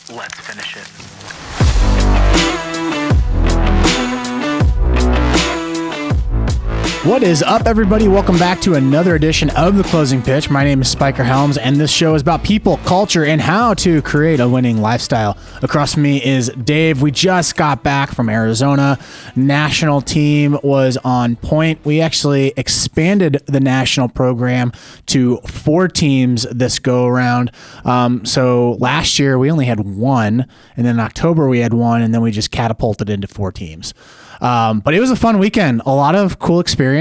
Let's finish it. What is up, everybody? Welcome back to another edition of The Closing Pitch. My name is Spiker Helms, and this show is about people, culture, and how to create a winning lifestyle. Across from me is Dave. We just got back from Arizona. National team was on point. We actually expanded the national program to 4 teams this go-around. So last year, we only had 1, and then in October, we had 1, and then we just catapulted into 4 teams. But it was a fun weekend. A lot of cool experiences.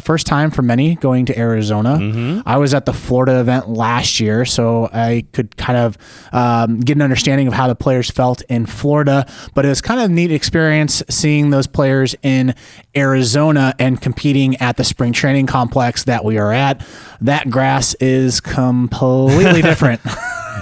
First time for many going to Arizona. Mm-hmm. I was at the Florida event last year, so I could kind of get an understanding of how the players felt in Florida. But it was kind of a neat experience seeing those players in Arizona and competing at the spring training complex that we are at. That grass is completely different.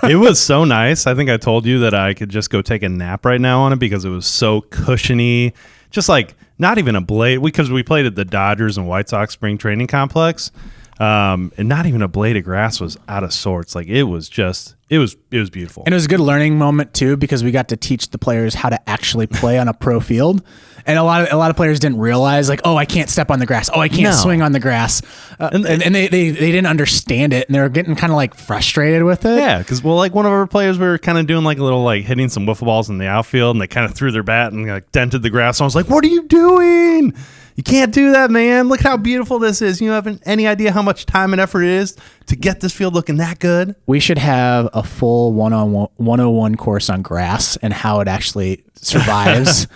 It was so nice. I think I told you that I could just go take a nap right now on it because it was so cushiony. Just like not even a blade, because we played at the Dodgers and White Sox spring training complex, and not even a blade of grass was out of sorts. Like it was beautiful. And it was a good learning moment too, because we got to teach the players how to actually play on a pro field. And a lot of players didn't realize, like, oh, I can't step on the grass. Oh, I can't swing on the grass. And they didn't understand it, and they were getting kind of like frustrated with it. Yeah, because like one of our players, we were kind of doing like a little like hitting some wiffle balls in the outfield, and they kind of threw their bat and like dented the grass. So I was like, "What are you doing? You can't do that, man. Look how beautiful this is. You haven't any idea how much time and effort it is to get this field looking that good." We should have a full 101 course on grass and how it actually survives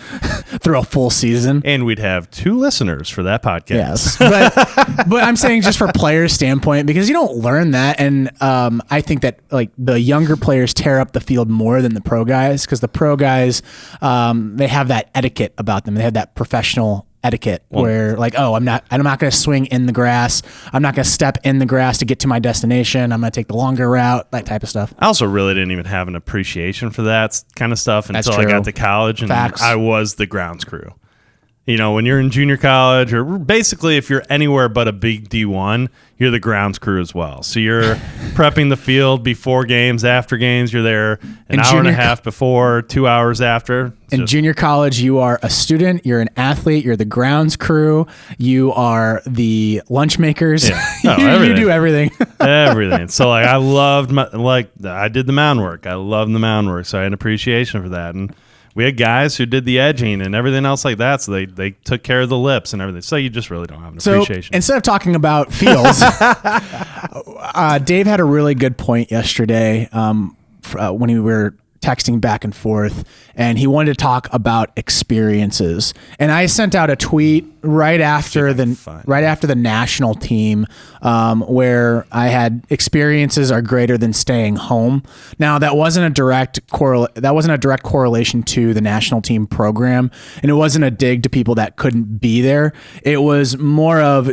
through a full season. And we'd have 2 listeners for that podcast. Yes. But I'm saying just for players' standpoint, because you don't learn that. And I think that like the younger players tear up the field more than the pro guys, because the pro guys, they have that etiquette about them. They have that professional etiquette where like, oh, I'm not going to swing in the grass. I'm not going to step in the grass to get to my destination. I'm going to take the longer route, that type of stuff. I also really didn't even have an appreciation for that kind of stuff until I got to college, and Facts. I was the grounds crew. You know, when you're in junior college, or basically if you're anywhere but a big D1, you're the grounds crew as well. So you're prepping the field before games, after games. You're there an hour and a half before, 2 hours after. In junior college, you are a student, you're an athlete, you're the grounds crew, you are the lunch makers. Yeah. You do everything. Everything. So like I loved I did the mound work. I loved the mound work. So I had an appreciation for that. And we had guys who did the edging and everything else like that. So they took care of the lips and everything. So you just really don't have an appreciation. Instead of talking about fields, Dave had a really good point yesterday when we were texting back and forth, and he wanted to talk about experiences. And I sent out a tweet right after the national team, where I had experiences are greater than staying home. Now that wasn't a direct correlation to the national team program, and it wasn't a dig to people that couldn't be there. It was more of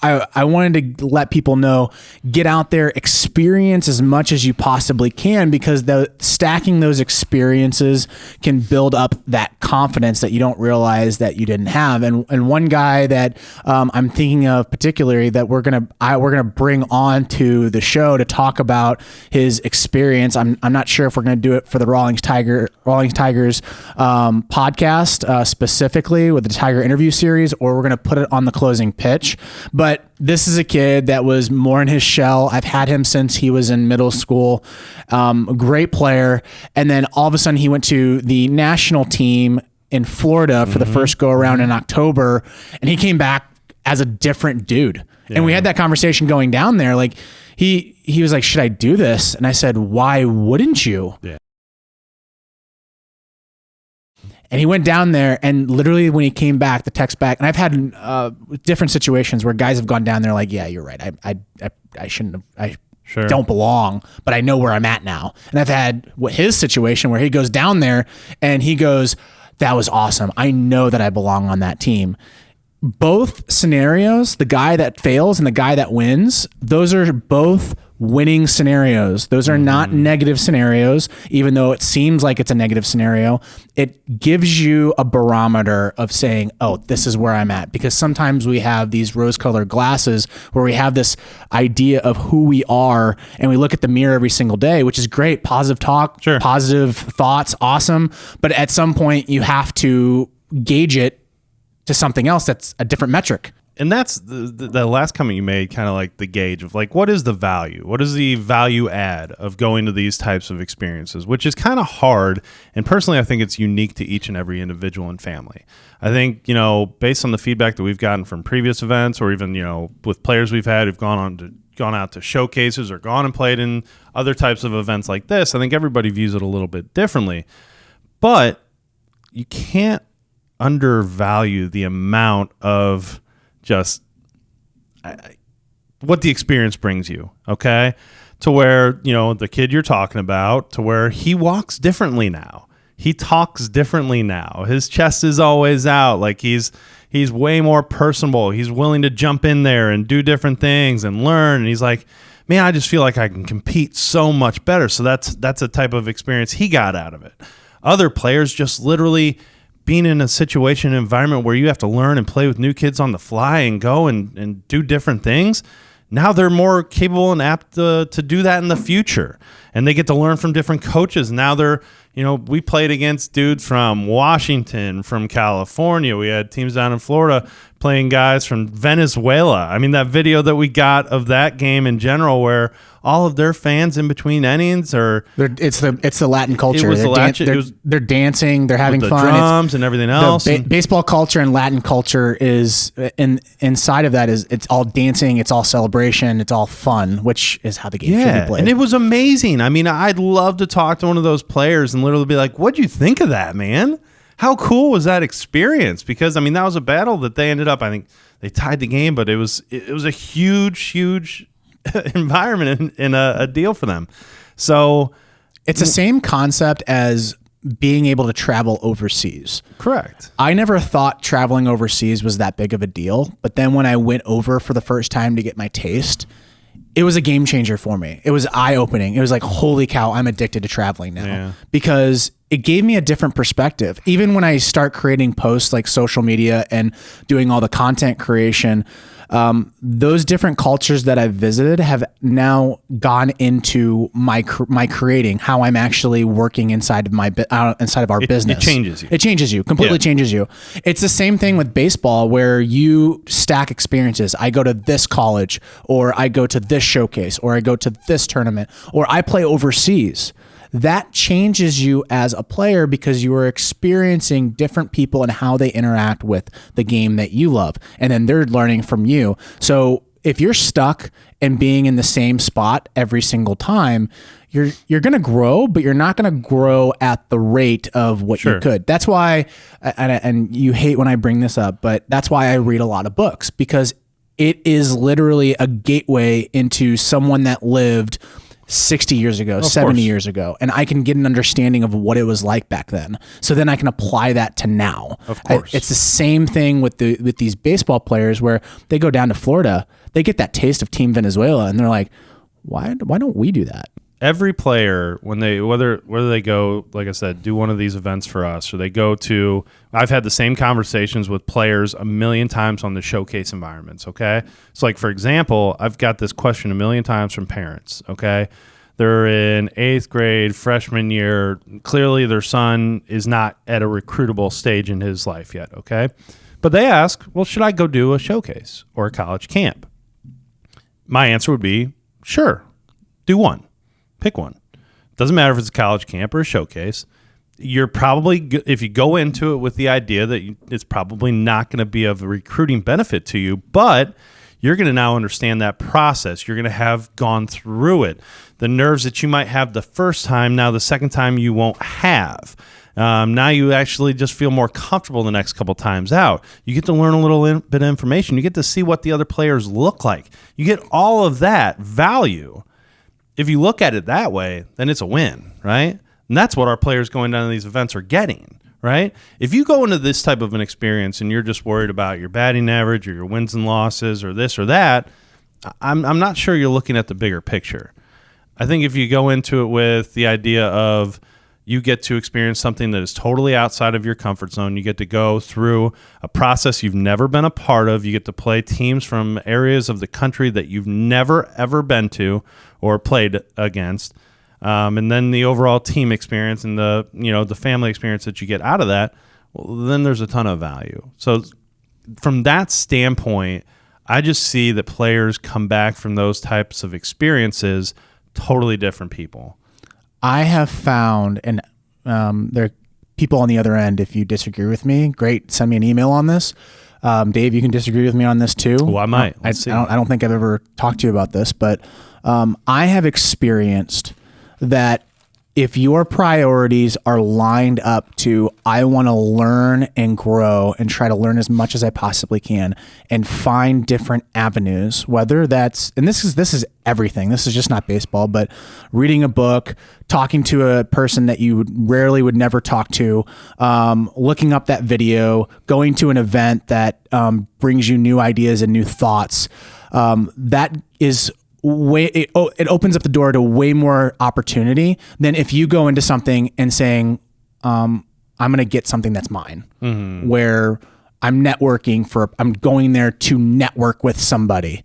I wanted to let people know, get out there, experience as much as you possibly can, because stacking those experiences can build up that confidence that you don't realize that you didn't have. And one guy that I'm thinking of particularly that we're gonna bring on to the show to talk about his experience. I'm not sure if we're gonna do it for the Rawlings Tigers podcast specifically with the Tiger interview series, or we're gonna put it on the closing pitch. But this is a kid that was more in his shell. I've had him since he was in middle school. A great player. And then all of a sudden he went to the national team in Florida for the first go around in October. And he came back as a different dude. Yeah. And we had that conversation going down there. Like he was like, should I do this? And I said, why wouldn't you? Yeah. And he went down there, and literally when he came back, the text back, and I've had different situations where guys have gone down there like, yeah, you're right. I shouldn't have, don't belong, but I know where I'm at now. And I've had his situation where he goes down there and he goes, that was awesome. I know that I belong on that team. Both scenarios, the guy that fails and the guy that wins, those are both winning scenarios. Those are not negative scenarios, even though it seems like it's a negative scenario. It gives you a barometer of saying, oh, this is where I'm at. Because sometimes we have these rose-colored glasses where we have this idea of who we are, and we look at the mirror every single day, which is great. Positive talk, Sure. positive thoughts, awesome. But at some point, you have to gauge it to something else that's a different metric. And that's the last comment you made, kind of like the gauge of like, what is the value? What is the value add of going to these types of experiences, which is kind of hard. And personally, I think it's unique to each and every individual and family. I think, based on the feedback that we've gotten from previous events, or even, with players we've had who've gone out to showcases or gone and played in other types of events like this, I think everybody views it a little bit differently. But you can't undervalue the amount of just what the experience brings you, okay? To where, the kid you're talking about, to where he walks differently now. He talks differently now. His chest is always out. Like he's way more personable. He's willing to jump in there and do different things and learn. And he's like, man, I just feel like I can compete so much better. So that's a type of experience he got out of it. Other players just literally being in a situation, an environment where you have to learn and play with new kids on the fly and go and do different things. Now they're more capable and apt to do that in the future. And they get to learn from different coaches. Now they're, we played against dudes from Washington, from California. We had teams down in Florida playing guys from Venezuela. I mean, that video that we got of that game in general, where all of their fans in between innings it's the Latin culture. They're dancing, they're having the fun. Drums and everything else. Baseball culture and Latin culture is inside of that is it's all dancing, it's all celebration, it's all fun, which is how the game should be played. And it was amazing. I mean, I'd love to talk to one of those players and literally be like, what'd you think of that, man? How cool was that experience? Because, I mean, that was a battle that they ended up, I think they tied the game, but it was a huge environment and a deal for them. So it's the same concept as being able to travel overseas. Correct. I never thought traveling overseas was that big of a deal, but then when I went over for the first time to get my taste, it was a game changer for me. It was eye-opening. It was like, holy cow, I'm addicted to traveling now. Because it gave me a different perspective. Even when I start creating posts like social media and doing all the content creation, those different cultures that I've visited have now gone into my creating, how I'm actually working inside of our business. It changes you. It changes you, completely changes you. It's the same thing with baseball, where you stack experiences. I go to this college, or I go to this showcase, or I go to this tournament, or I play overseas. That changes you as a player because you are experiencing different people and how they interact with the game that you love. And then they're learning from you. So if you're stuck and being in the same spot every single time, you're going to grow, but you're not going to grow at the rate of what you could. That's why, and you hate when I bring this up, but that's why I read a lot of books, because it is literally a gateway into someone that lived 60 years ago, 70 years ago, and I can get an understanding of what it was like back then. So then I can apply that to now. Of course. It's the same thing with these baseball players, where they go down to Florida, they get that taste of Team Venezuela, and they're like, why don't we do that? Every player, when they whether they go, like I said, do one of these events for us, or they go to, I've had the same conversations with players a million times on the showcase environments, okay? So like, for example, I've got this question a million times from parents, okay? They're in 8th grade, freshman year. Clearly their son is not at a recruitable stage in his life yet, okay? But they ask, well, should I go do a showcase or a college camp? My answer would be, sure, do one. Pick one. Doesn't matter if it's a college camp or a showcase. You're probably, if you go into it with the idea that it's probably not going to be of a recruiting benefit to you, but you're going to now understand that process. You're going to have gone through it. The nerves that you might have the first time, now the second time you won't have. Now you actually just feel more comfortable the next couple times out. You get to learn a little bit of information. You get to see what the other players look like. You get all of that value. If you look at it that way, then it's a win, right? And that's what our players going down to these events are getting, right? If you go into this type of an experience and you're just worried about your batting average or your wins and losses or this or that, I'm not sure you're looking at the bigger picture. I think if you go into it with the idea of you get to experience something that is totally outside of your comfort zone, you get to go through a process you've never been a part of, you get to play teams from areas of the country that you've never, ever been to or played against, and then the overall team experience and the family experience that you get out of that, well, then there's a ton of value. So from that standpoint, I just see that players come back from those types of experiences totally different people. I have found, and there are people on the other end, if you disagree with me, great, send me an email on this. Dave, you can disagree with me on this too. Well, I might. I don't think I've ever talked to you about this, but I have experienced that if your priorities are lined up to, I want to learn and grow and try to learn as much as I possibly can and find different avenues, whether that's, and this is everything. This is just not baseball, but reading a book, talking to a person that you would never talk to, looking up that video, going to an event that brings you new ideas and new thoughts. That is it opens up the door to way more opportunity than if you go into something and saying, I'm going to get something that's mine, where I'm going there to network with somebody.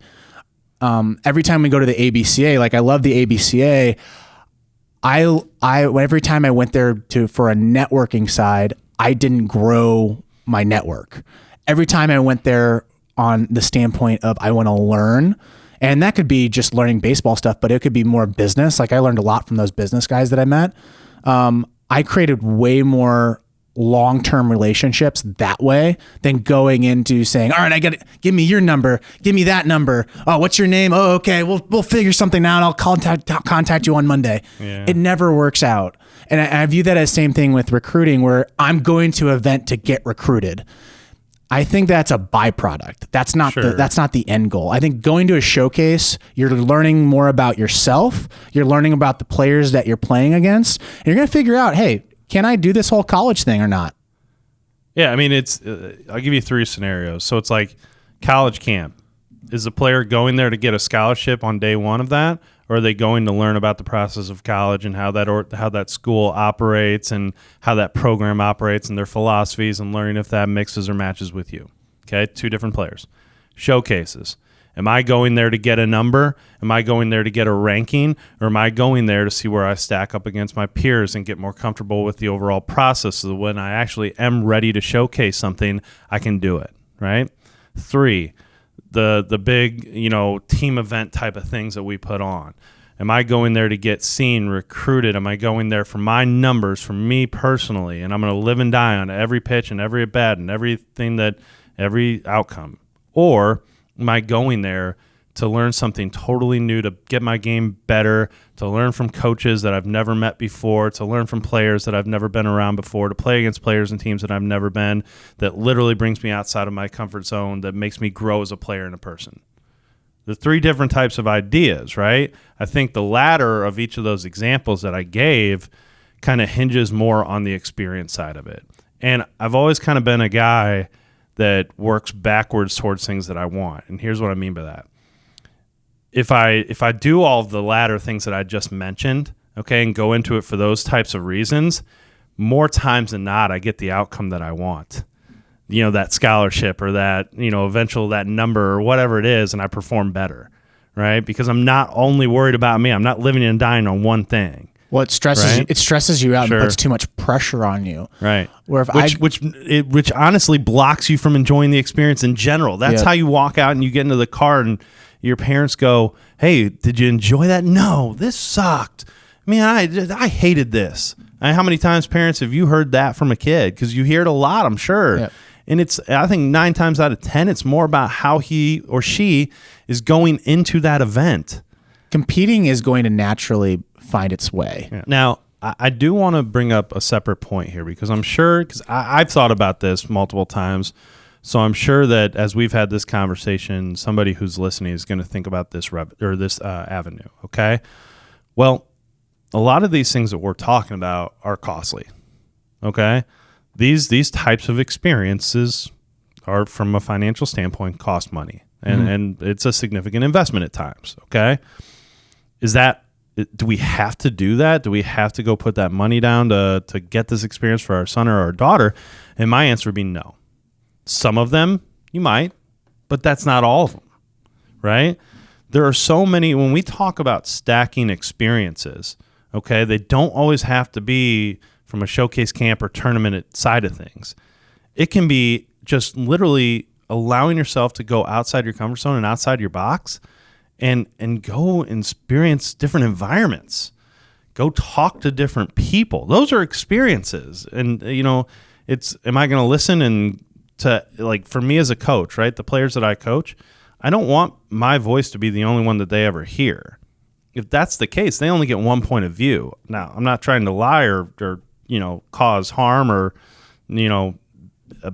Every time we go to the ABCA, like I love the ABCA, every time I went there for a networking side, I didn't grow my network. Every time I went there on the standpoint of I want to learn. And that could be just learning baseball stuff, but it could be more business. Like I learned a lot from those business guys that I met. I created way more long-term relationships that way than going into saying, all right, give me your number. Give me that number. Oh, what's your name? Oh, okay. We'll figure something out. I'll contact you on Monday. Yeah. It never works out. And I view that as same thing with recruiting, where I'm going to an event to get recruited. I think that's a byproduct. That's not the end goal. I think going to a showcase, you're learning more about yourself. You're learning about the players that you're playing against. And you're going to figure out, hey, can I do this whole college thing or not? Yeah, I mean, I'll give you 3 scenarios. So it's like college camp. Is the player going there to get a scholarship on day one of that? Or are they going to learn about the process of college and how that school operates and how that program operates and their philosophies and learning if that mixes or matches with you? Okay, 2 different players. Showcases. Am I going there to get a number? Am I going there to get a ranking? Or am I going there to see where I stack up against my peers and get more comfortable with the overall process so that when I actually am ready to showcase something, I can do it, right? 3, the big, team event type of things that we put on. Am I going there to get seen, recruited? Am I going there for my numbers, for me personally? And I'm going to live and die on every pitch and every at bat and every outcome. Or am I going there to learn something totally new, to get my game better, to learn from coaches that I've never met before, to learn from players that I've never been around before, to play against players and teams that I've never been, that literally brings me outside of my comfort zone, that makes me grow as a player and a person? The 3 different types of ideas, right? I think the latter of each of those examples that I gave kind of hinges more on the experience side of it. And I've always kind of been a guy that works backwards towards things that I want. And here's what I mean by that. If I do all of the latter things that I just mentioned, okay, and go into it for those types of reasons, more times than not, I get the outcome that I want. That scholarship or that, eventual that number or whatever it is, and I perform better, right? Because I'm not only worried about me. I'm not living and dying on one thing. Well, it stresses you out and puts too much pressure on you. Right. Which honestly blocks you from enjoying the experience in general. That's how you walk out and you get into the car and your parents go, hey, did you enjoy that? No, this sucked. I mean, I hated this. How many times, parents, have you heard that from a kid? Because you hear it a lot, I'm sure. Yep. And I think 9 times out of 10, it's more about how he or she is going into that event. Competing is going to naturally find its way. Yeah. Now, I do want to bring up a separate point here because I'm sure, because I've thought about this multiple times. So I'm sure that as we've had this conversation, somebody who's listening is going to think about this avenue. Okay. Well, a lot of these things that we're talking about are costly. Okay. These types of experiences are, from a financial standpoint, cost money. and it's a significant investment at times. Okay. Do we have to do that? Do we have to go put that money down to get this experience for our son or our daughter? And my answer would be no. Some of them you might, but that's not all of them, right? There are so many, when we talk about stacking experiences, okay, they don't always have to be from a showcase camp or tournament side of things. It can be just literally allowing yourself to go outside your comfort zone and outside your box and go experience different environments. Go talk to different people. Those are experiences. And, am I going to listen and like for me as a coach, right? The players that I coach, I don't want my voice to be the only one that they ever hear. If that's the case, they only get one point of view. Now, I'm not trying to lie or cause harm or,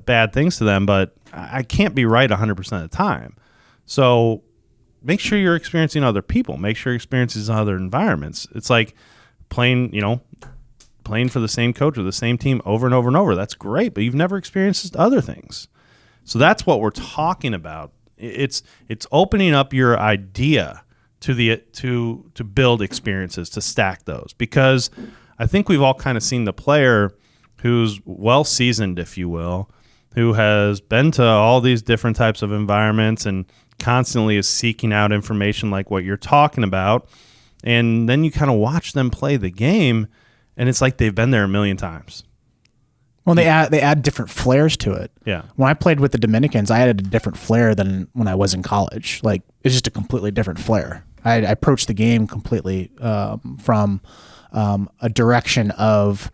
bad things to them, but I can't be right 100% of the time. So make sure you're experiencing other people. Make sure you're experiencing other environments. It's like playing for the same coach or the same team over and over and over. That's great, but you've never experienced other things. So that's what we're talking about. It's opening up your idea to build experiences, to stack those, because I think we've all kind of seen the player who's well seasoned, if you will, who has been to all these different types of environments and constantly is seeking out information like what you're talking about, and then you kind of watch them play the game, and it's like they've been there a million times. Well, they add different flares to it. Yeah. When I played with the Dominicans, I added a different flair than when I was in college. Like, it's just a completely different flair. I approached the game completely from a direction of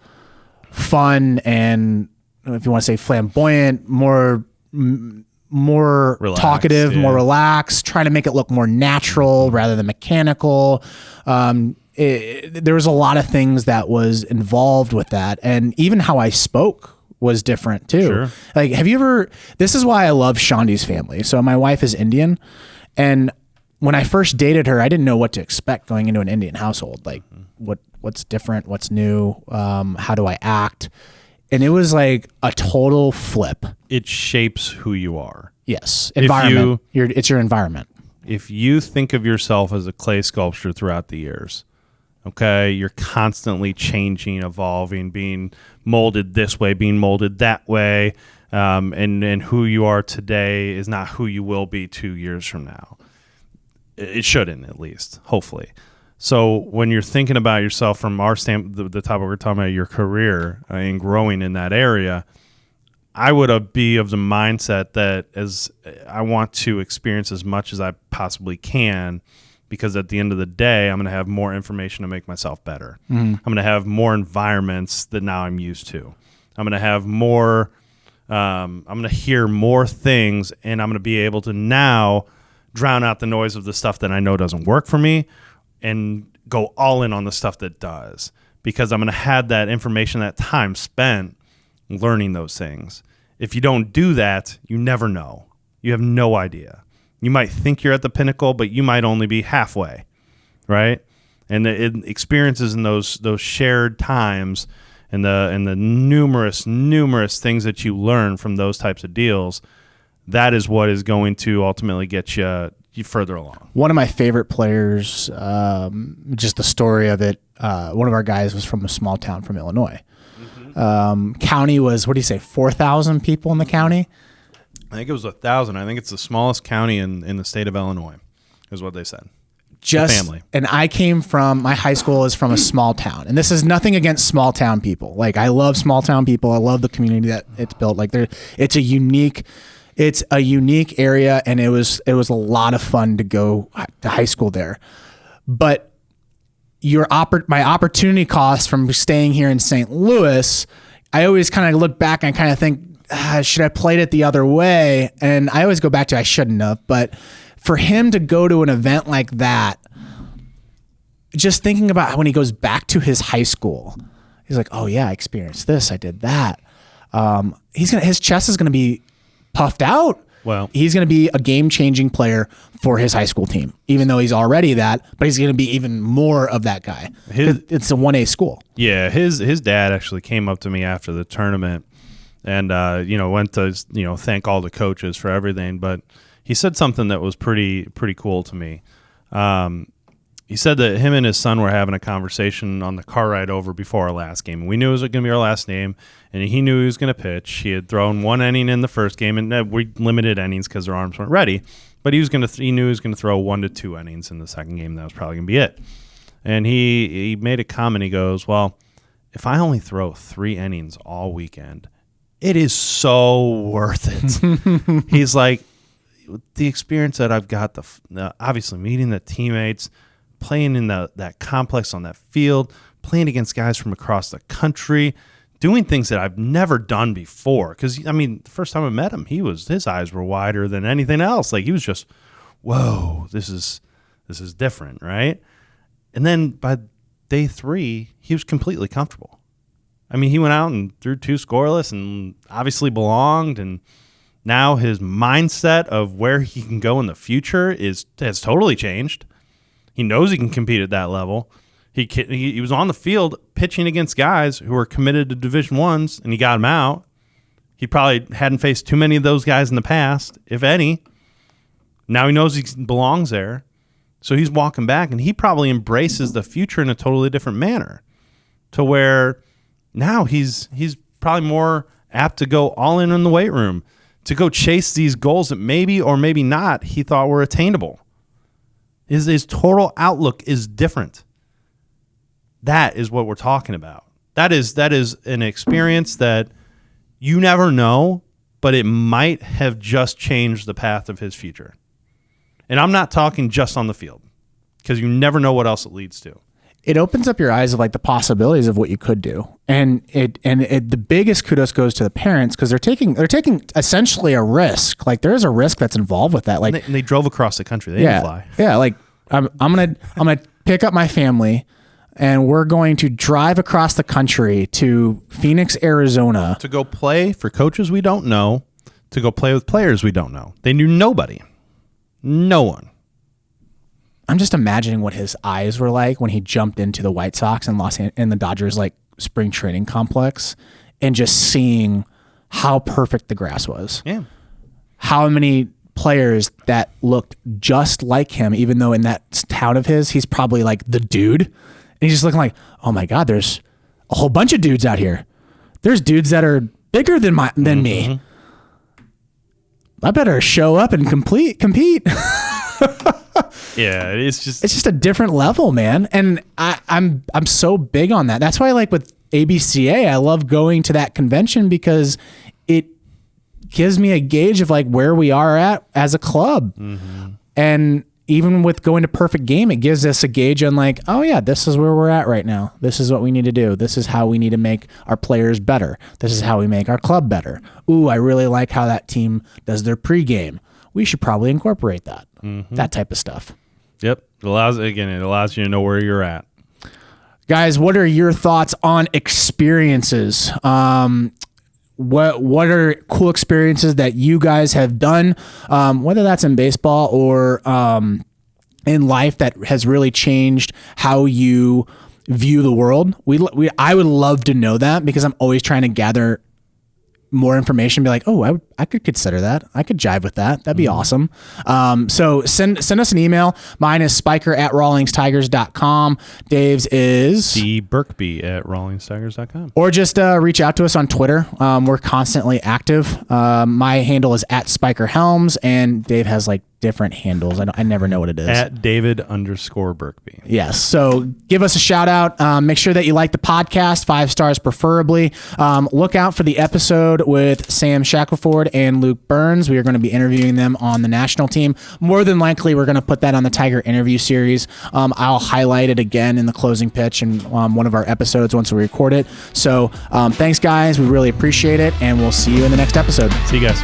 fun and, if you want to say flamboyant, more relaxed, talkative, more relaxed, trying to make it look more natural rather than mechanical. There was a lot of things that was involved with that. And even how I spoke was different too. Sure. Like, this is why I love Shandi's family. So my wife is Indian, and when I first dated her, I didn't know what to expect going into an Indian household. Like, what's different, what's new, how do I act? And it was like a total flip. It shapes who you are. Yes. Environment. It's your environment. If you think of yourself as a clay sculpture throughout the years, okay, you're constantly changing, evolving, being molded this way, being molded that way, and who you are today is not who you will be 2 years from now. It shouldn't, at least, hopefully. So when you're thinking about yourself from our the topic we're talking about, your career and growing in that area, I would be of the mindset that as I want to experience as much as I possibly can, because at the end of the day, I'm going to have more information to make myself better. Mm-hmm. I'm going to have more environments that now I'm used to. I'm going to have more, I'm going to hear more things, and I'm going to be able to now drown out the noise of the stuff that I know doesn't work for me and go all in on the stuff that does, because I'm going to have that information, that time spent learning those things. If you don't do that, you never know. You have no idea. You might think you're at the pinnacle, but you might only be halfway, right? And the experiences in those shared times and the numerous things that you learn from those types of deals, that is what is going to ultimately get you further along. One of my favorite players, just the story of it, one of our guys was from a small town from Illinois. Mm-hmm. County was, 4,000 people in the county? I think it was 1,000. I think it's the smallest county in the state of Illinois, is what they said. Just the family. And I came from, my high school is from a small town, and this is nothing against small town people. Like, I love small town people. I love the community that it's built. Like, it's a unique area, and it was a lot of fun to go to high school there. But my opportunity cost from staying here in St. Louis, I always kind of look back and kind of think, should I played it the other way? And I always go back to I shouldn't have. But for him to go to an event like that, just thinking about when he goes back to his high school, he's like, oh yeah, I experienced this, I did that. His chest is gonna be puffed out. Well, he's going to be a game-changing player for his high school team, even though he's already that, but he's going to be even more of that guy. It's a 1A school. Yeah, his dad actually came up to me after the tournament and went to thank all the coaches for everything, but he said something that was pretty cool to me. He said that him and his son were having a conversation on the car ride over before our last game. We knew it was going to be our last game, and he knew he was going to pitch. He had thrown one inning in the first game, and we limited innings because their arms weren't ready. But he knew he was going to throw 1 to 2 innings in the second game. That was probably going to be it. And he made a comment. He goes, well, if I only throw 3 innings all weekend, it is so worth it. He's like, the experience that I've got, obviously meeting the teammates, playing in that complex on that field, playing against guys from across the country, doing things that I've never done before. Because, I mean, the first time I met him, his eyes were wider than anything else. Like, he was just, whoa, this is different, right? And then by day 3, he was completely comfortable. I mean, he went out and threw 2 scoreless and obviously belonged. And now his mindset of where he can go in the future has totally changed. He knows he can compete at that level. He was on the field pitching against guys who were committed to Division I's, and he got them out. He probably hadn't faced too many of those guys in the past, if any. Now he knows he belongs there. So he's walking back, and he probably embraces the future in a totally different manner, to where now he's probably more apt to go all in the weight room, to go chase these goals that maybe or maybe not he thought were attainable. His total outlook is different. That is what we're talking about. That is an experience that you never know, but it might have just changed the path of his future. And I'm not talking just on the field, because you never know what else it leads to. It opens up your eyes of like the possibilities of what you could do. And the biggest kudos goes to the parents, because they're taking essentially a risk. Like, there is a risk that's involved with that. Like, and they drove across the country. They didn't fly. Yeah. Like, I'm gonna pick up my family, and we're going to drive across the country to Phoenix, Arizona, to go play for coaches we don't know, to go play with players we don't know. They knew nobody. No one. I'm just imagining what his eyes were like when he jumped into the White Sox and the Dodgers like spring training complex, and just seeing how perfect the grass was. Yeah. How many players that looked just like him, even though in that town of his, he's probably like the dude. And he's just looking like, oh my God, there's a whole bunch of dudes out here. There's dudes that are bigger than me. I better show up and compete. Yeah, it's just a different level, man. And I'm so big on that. That's why, like, with ABCA, I love going to that convention, because it gives me a gauge of like where we are at as a club. Mm-hmm. And even with going to Perfect Game, it gives us a gauge on like, oh yeah, this is where we're at right now. This is what we need to do. This is how we need to make our players better. This is how we make our club better. Ooh, I really like how that team does their pregame. We should probably incorporate that. Mm-hmm. That type of stuff. Yep. It allows you to know where you're at. Guys, what are your thoughts on experiences? What are cool experiences that you guys have done, whether that's in baseball or in life, that has really changed how you view the world? I would love to know that, because I'm always trying to gather more information, be like, oh, I could consider that. I could jive with that. That'd be awesome. So send us an email. Mine is spiker@rawlingstigers.com. Dave's is dburkby@rawlingstigers.com. Or just reach out to us on Twitter. We're constantly active. My handle is @SpikerHelms, and Dave has like different handles. I never know what it is. @David_Burkby. Yes. So give us a shout out. Make sure that you like the podcast, 5 stars preferably. Look out for the episode with Sam Shackelford and Luke Burns. We are going to be interviewing them on the national team. More than likely, we're going to put that on the Tiger interview series. I'll highlight it again in the closing pitch in one of our episodes once we record it. So thanks, guys. We really appreciate it, and we'll see you in the next episode. See you guys.